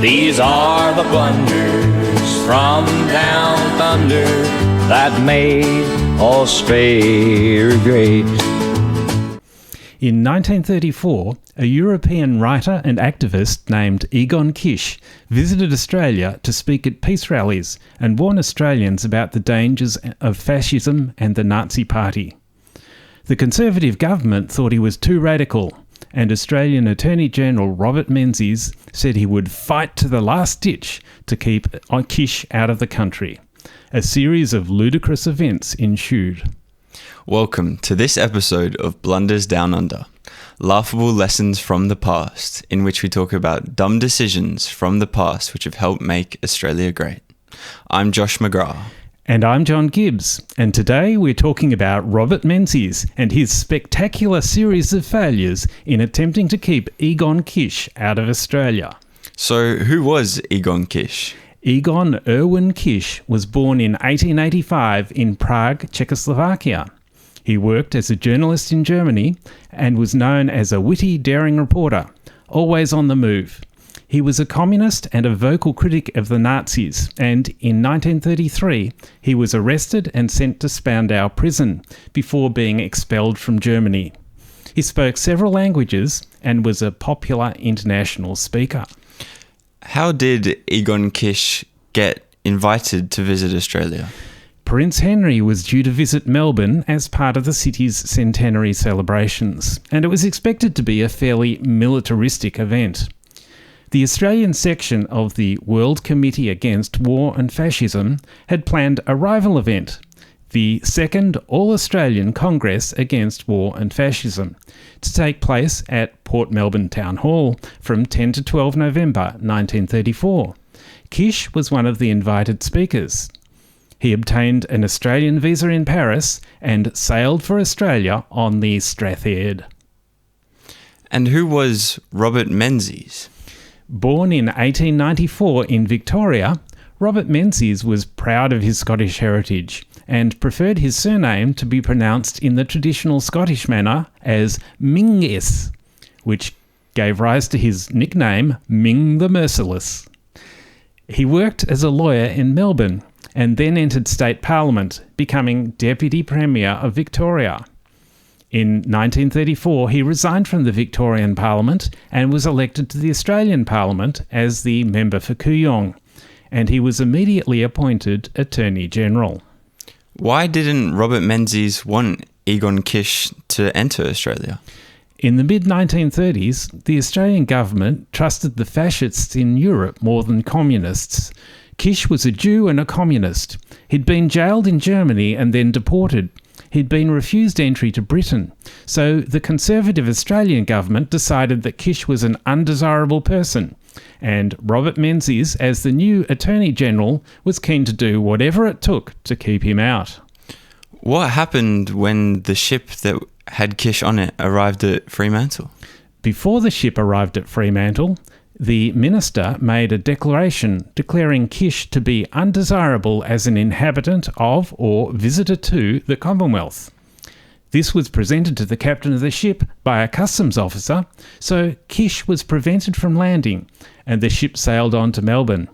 These are the blunders from down thunder that made Australia great. In 1934, a European writer and activist named Egon Kisch visited Australia to speak at peace rallies and warn Australians about the dangers of fascism and the Nazi Party. The Conservative government thought he was too radical, and Australian Attorney-General Robert Menzies said he would fight to the last ditch to keep Kisch out of the country. A series of ludicrous events ensued. Welcome to this episode of Blunders Down Under, laughable lessons from the past, in which we talk about dumb decisions from the past which have helped make Australia great. I'm Josh McGrath. And I'm John Gibbs, and today we're talking about Robert Menzies and his spectacular series of failures in attempting to keep Egon Kisch out of Australia. So who was Egon Kisch? Egon Erwin Kisch was born in 1885 in Prague, Czechoslovakia. He worked as a journalist in Germany and was known as a witty, daring reporter, always on the move. He was a communist and a vocal critic of the Nazis, and in 1933 he was arrested and sent to Spandau prison before being expelled from Germany. He spoke several languages and was a popular international speaker. How did Egon Kisch get invited to visit Australia? Prince Henry was due to visit Melbourne as part of the city's centenary celebrations, and it was expected to be a fairly militaristic event. The Australian section of the World Committee Against War and Fascism had planned a rival event, the Second All-Australian Congress Against War and Fascism, to take place at Port Melbourne Town Hall from 10 to 12 November 1934. Kisch was one of the invited speakers. He obtained an Australian visa in Paris and sailed for Australia on the Strathaired. And who was Robert Menzies? Born in 1894 in Victoria, Robert Menzies was proud of his Scottish heritage and preferred his surname to be pronounced in the traditional Scottish manner as Minges, which gave rise to his nickname Ming the Merciless. He worked as a lawyer in Melbourne and then entered state parliament, becoming Deputy Premier of Victoria. In 1934, he resigned from the Victorian Parliament and was elected to the Australian Parliament as the member for Kooyong, and he was immediately appointed Attorney-General. Why didn't Robert Menzies want Egon Kisch to enter Australia? In the mid-1930s, the Australian government trusted the fascists in Europe more than communists. Kisch was a Jew and a communist. He'd been jailed in Germany and then deported. He'd been refused entry to Britain. So the Conservative Australian government decided that Kisch was an undesirable person, and Robert Menzies, as the new Attorney-General, was keen to do whatever it took to keep him out. What happened when the ship that had Kisch on it arrived at Fremantle? Before the ship arrived at Fremantle, the minister made a declaration declaring Kisch to be undesirable as an inhabitant of or visitor to the Commonwealth. This was presented to the captain of the ship by a customs officer, so Kisch was prevented from landing and the ship sailed on to Melbourne.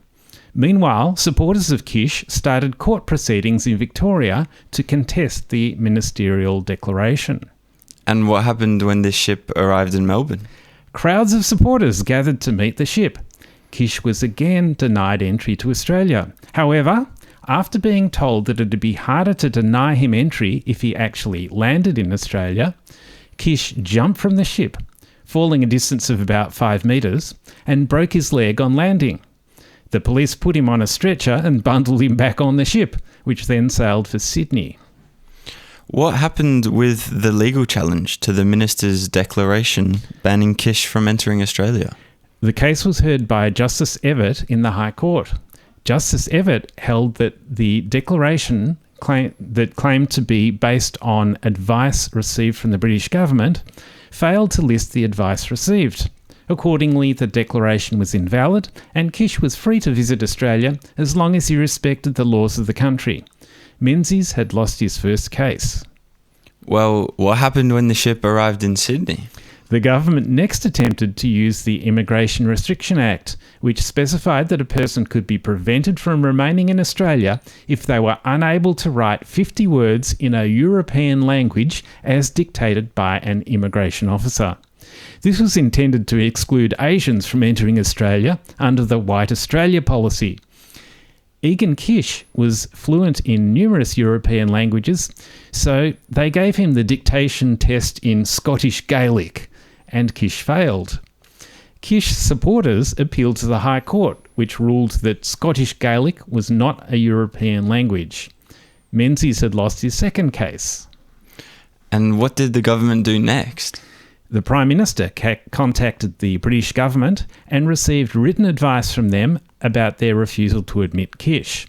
Meanwhile, supporters of Kisch started court proceedings in Victoria to contest the ministerial declaration. And what happened when this ship arrived in Melbourne? Crowds of supporters gathered to meet the ship. Kisch was again denied entry to Australia. However, after being told that it would be harder to deny him entry if he actually landed in Australia, Kisch jumped from the ship, falling a distance of about 5 metres, and broke his leg on landing. The police put him on a stretcher and bundled him back on the ship, which then sailed for Sydney. What happened with the legal challenge to the minister's declaration banning Kisch from entering Australia? The case was heard by Justice Evatt in the High Court. Justice Evatt held that the declaration claimed to be based on advice received from the British government failed to list the advice received. Accordingly, the declaration was invalid and Kisch was free to visit Australia as long as he respected the laws of the country. Menzies had lost his first case. Well, what happened when the ship arrived in Sydney? The government next attempted to use the Immigration Restriction Act, which specified that a person could be prevented from remaining in Australia if they were unable to write 50 words in a European language as dictated by an immigration officer. This was intended to exclude Asians from entering Australia under the White Australia policy. Egon Kisch was fluent in numerous European languages, so they gave him the dictation test in Scottish Gaelic, and Kisch failed. Kisch's supporters appealed to the High Court, which ruled that Scottish Gaelic was not a European language. Menzies had lost his second case. And what did the government do next? The Prime Minister contacted the British government and received written advice from them about their refusal to admit Kisch.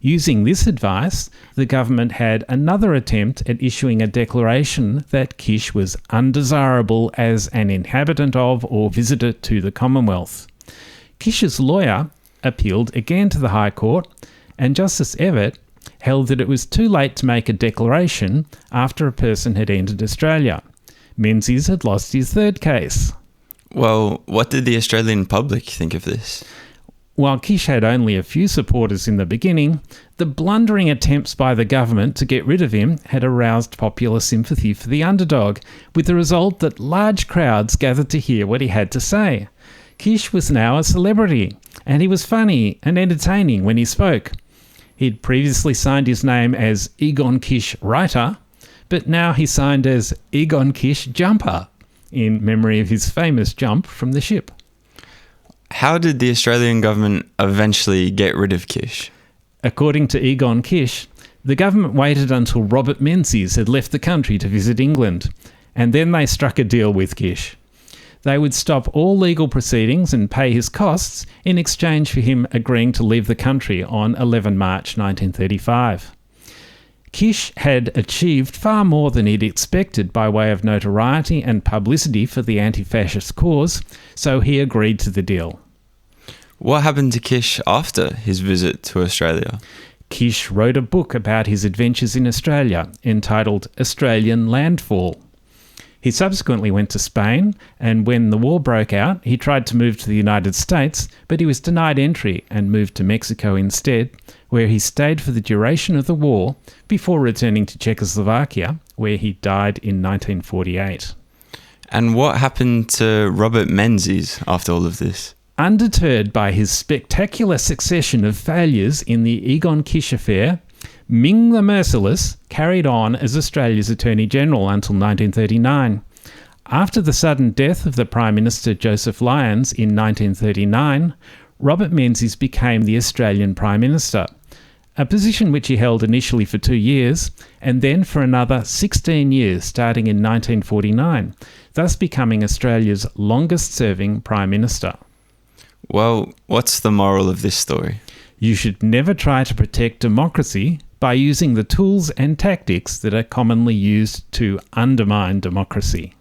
Using this advice, the government had another attempt at issuing a declaration that Kisch was undesirable as an inhabitant of or visitor to the Commonwealth. Kisch's lawyer appealed again to the High Court, and Justice Evatt held that it was too late to make a declaration after a person had entered Australia. Menzies had lost his third case. Well, what did the Australian public think of this? While Kisch had only a few supporters in the beginning, the blundering attempts by the government to get rid of him had aroused popular sympathy for the underdog, with the result that large crowds gathered to hear what he had to say. Kisch was now a celebrity, and he was funny and entertaining when he spoke. He'd previously signed his name as Egon Kisch Writer, but now he signed as Egon Kisch Jumper, in memory of his famous jump from the ship. How did the Australian government eventually get rid of Kisch? According to Egon Kisch, the government waited until Robert Menzies had left the country to visit England, and then they struck a deal with Kisch. They would stop all legal proceedings and pay his costs in exchange for him agreeing to leave the country on 11 March 1935. Kisch had achieved far more than he'd expected by way of notoriety and publicity for the anti-fascist cause, so he agreed to the deal. What happened to Kisch after his visit to Australia? Kisch wrote a book about his adventures in Australia, entitled Australian Landfall. He subsequently went to Spain, and when the war broke out, he tried to move to the United States, but he was denied entry and moved to Mexico instead, where he stayed for the duration of the war before returning to Czechoslovakia, where he died in 1948. And what happened to Robert Menzies after all of this? Undeterred by his spectacular succession of failures in the Egon Kisch Affair, Ming the Merciless carried on as Australia's Attorney-General until 1939. After the sudden death of the Prime Minister Joseph Lyons in 1939, Robert Menzies became the Australian Prime Minister, a position which he held initially for 2 years and then for another 16 years starting in 1949, thus becoming Australia's longest-serving Prime Minister. Well, what's the moral of this story? You should never try to protect democracy by using the tools and tactics that are commonly used to undermine democracy.